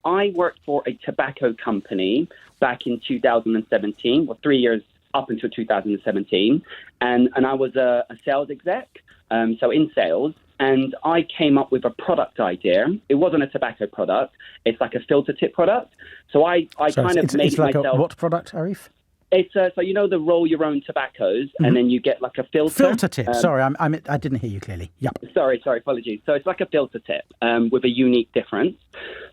I worked for a tobacco company back in 2017, well, 3 years up until 2017, and I was a sales exec, so in sales, and I came up with a product idea. It wasn't a tobacco product. It's like a filter tip product. So I kind of made it's like myself... what product, Arif? It's so you know the roll your own tobaccos, and then you get like a filter. Filter tip. Sorry, I didn't hear you clearly. Yep. Sorry, apologies. So it's like a filter tip with a unique difference.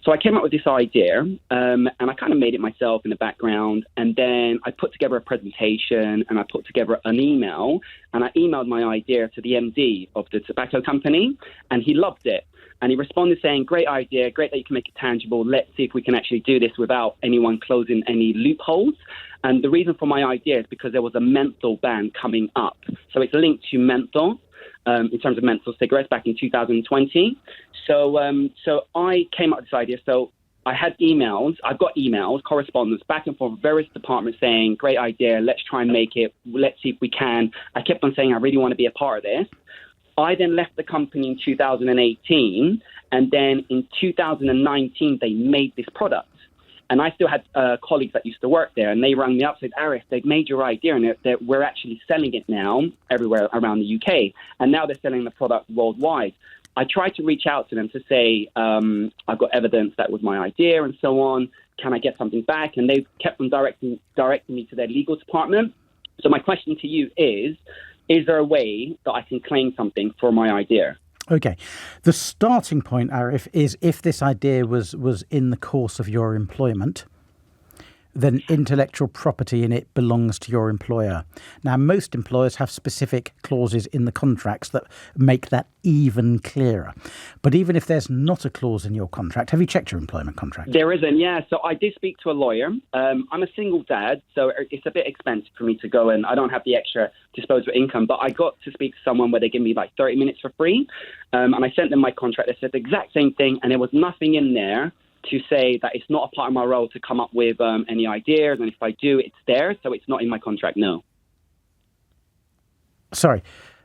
So I came up with this idea, and I kind of made it myself in the background, and then I put together a presentation, and I put together an email, and I emailed my idea to the MD of the tobacco company, and he loved it. And he responded saying, great idea, great that you can make it tangible. Let's see if we can actually do this without anyone closing any loopholes. And the reason for my idea is because there was a menthol ban coming up. So it's linked to menthol in terms of menthol cigarettes back in 2020. So I came up with this idea. So I had emails. I've got emails, correspondence, back and forth, various departments saying, great idea, let's try and make it. Let's see if we can. I kept on saying, I really want to be a part of this. I then left the company in 2018, and then in 2019, they made this product. And I still had colleagues that used to work there, and they rang me up and said, Arif, they've made your idea, and that we're actually selling it now everywhere around the UK. And now they're selling the product worldwide. I tried to reach out to them to say, I've got evidence that was my idea and so on. Can I get something back? And they kept on directing me to their legal department. So my question to you is there a way that I can claim something for my idea? Okay. The starting point, Arif, is if this idea was in the course of your employment, then intellectual property in it belongs to your employer. Now, most employers have specific clauses in the contracts that make that even clearer. But even if there's not a clause in your contract, have you checked your employment contract? There isn't, yeah. So I did speak to a lawyer. I'm a single dad, so it's a bit expensive for me to go, and I don't have the extra disposable income. But I got to speak to someone where they give me like 30 minutes for free. And I sent them my contract. They said the exact same thing, and there was nothing in there to say that it's not a part of my role to come up with any ideas, and if I do, it's there, so it's not in my contract, no. Sorry,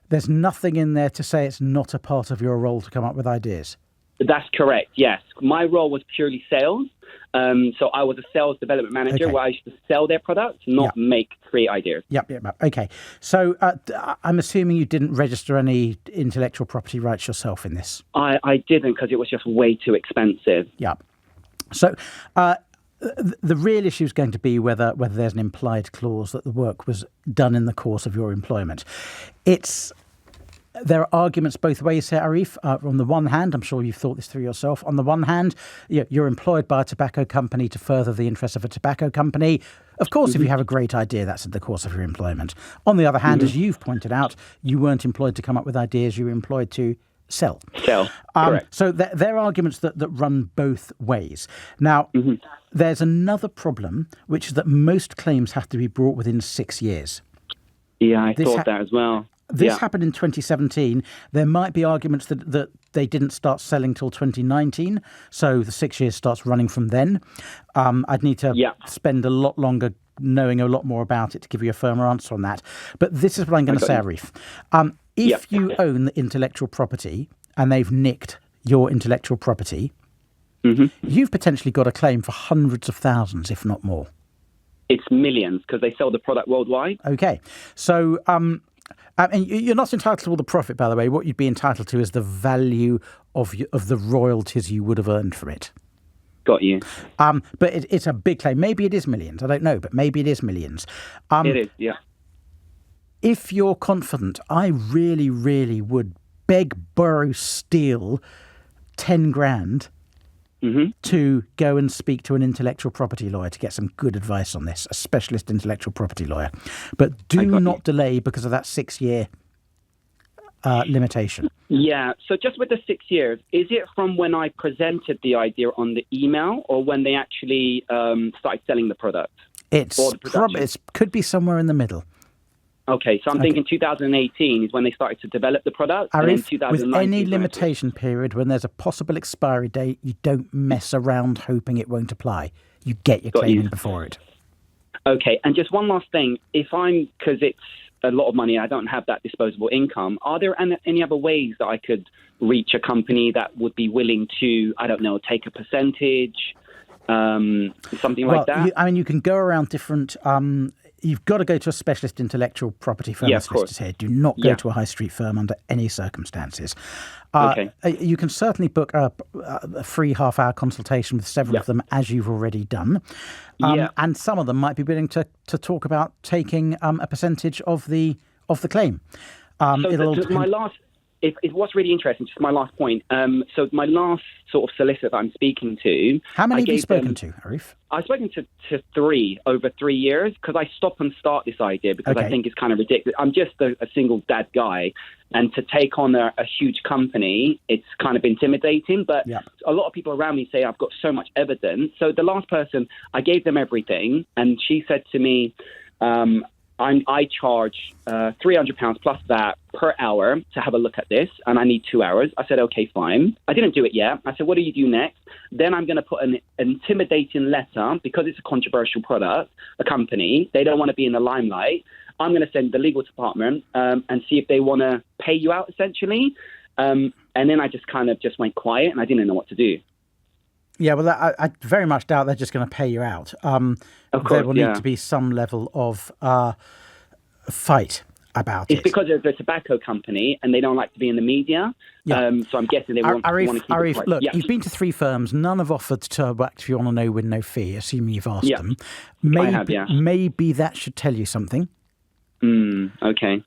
there's nothing in there to say it's not a part of your role to come up with ideas? That's correct, yes. My role was purely sales, so I was a sales development manager where I used to sell their products, not create ideas. Yep. Okay, so I'm assuming you didn't register any intellectual property rights yourself in this? I didn't, because it was just way too expensive. Yep. So the real issue is going to be whether there's an implied clause that the work was done in the course of your employment. There are arguments both ways here, Arif. On the one hand, I'm sure you've thought this through yourself. On the one hand, you're employed by a tobacco company to further the interests of a tobacco company. Of course, if you have a great idea, that's in the course of your employment. On the other hand, as you've pointed out, you weren't employed to come up with ideas. You were employed to sell. Correct. So there are arguments that run both ways. Now, there's another problem, which is that most claims have to be brought within 6 years. Yeah, I thought that as well. This happened in 2017. There might be arguments that they didn't start selling till 2019, so the 6 years starts running from then. I'd need to spend a lot longer knowing a lot more about it to give you a firmer answer on that. But this is what I'm going to say, Arif. If you own the intellectual property and they've nicked your intellectual property, you've potentially got a claim for hundreds of thousands, if not more. It's millions, because they sell the product worldwide. Okay. So and you're not entitled to all the profit, by the way. What you'd be entitled to is the value of the royalties you would have earned from it. Got you. But it's a big claim. Maybe it is millions. I don't know, but maybe it is millions. It is, yeah. If you're confident, I really, really would beg, borrow, steal 10 grand to go and speak to an intellectual property lawyer to get some good advice on this, a specialist intellectual property lawyer. But do not delay because of that 6 year limitation. Yeah. So just with the 6 years, is it from when I presented the idea on the email or when they actually started selling the product? It could be somewhere in the middle. Okay, so I'm thinking 2018 is when they started to develop the product. Arif, with any limitation period, when there's a possible expiry date, you don't mess around hoping it won't apply. You get your claim in before it. Okay, and just one last thing. Because it's a lot of money, I don't have that disposable income, are there any other ways that I could reach a company that would be willing to, I don't know, take a percentage something like that? You can go around different. You've got to go to a specialist intellectual property firm. Yeah, of course. Here. Do not go to a high street firm under any circumstances. Okay. You can certainly book a free half-hour consultation with several of them, as you've already done. And some of them might be willing to talk about taking a percentage of the claim. It was really interesting, just my last point. So my last sort of solicitor that I'm speaking to... How many have you spoken to, Arif? I've spoken to 3 over 3 years, because I stop and start this idea because I think it's kind of ridiculous. I'm just a single dad guy, and to take on a huge company, it's kind of intimidating. But a lot of people around me say I've got so much evidence. So the last person, I gave them everything, and she said to me... I charge £300 plus that per hour to have a look at this, and I need 2 hours. I said, okay, fine. I didn't do it yet. I said, what do you do next? Then I'm going to put an intimidating letter, because it's a controversial product, a company. They don't want to be in the limelight. I'm going to send the legal department and see if they want to pay you out, essentially. And then I just kind of just went quiet, and I didn't know what to do. Yeah, well, I very much doubt they're just going to pay you out. Of course, there will need to be some level of fight about it. It's because they're a tobacco company and they don't like to be in the media. Yeah. So I'm guessing they want to keep Arif, it quiet. Look, you've been to 3 firms. None have offered to work for you on a no win, no fee, assuming you've asked them. I have, Maybe that should tell you something. Okay.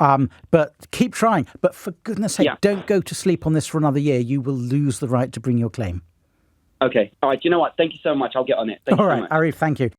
But keep trying. But for goodness sake, don't go to sleep on this for another year. You will lose the right to bring your claim. Okay. All right. Do you know what? Thank you so much. I'll get on it. Thank you so much. Arif, thank you.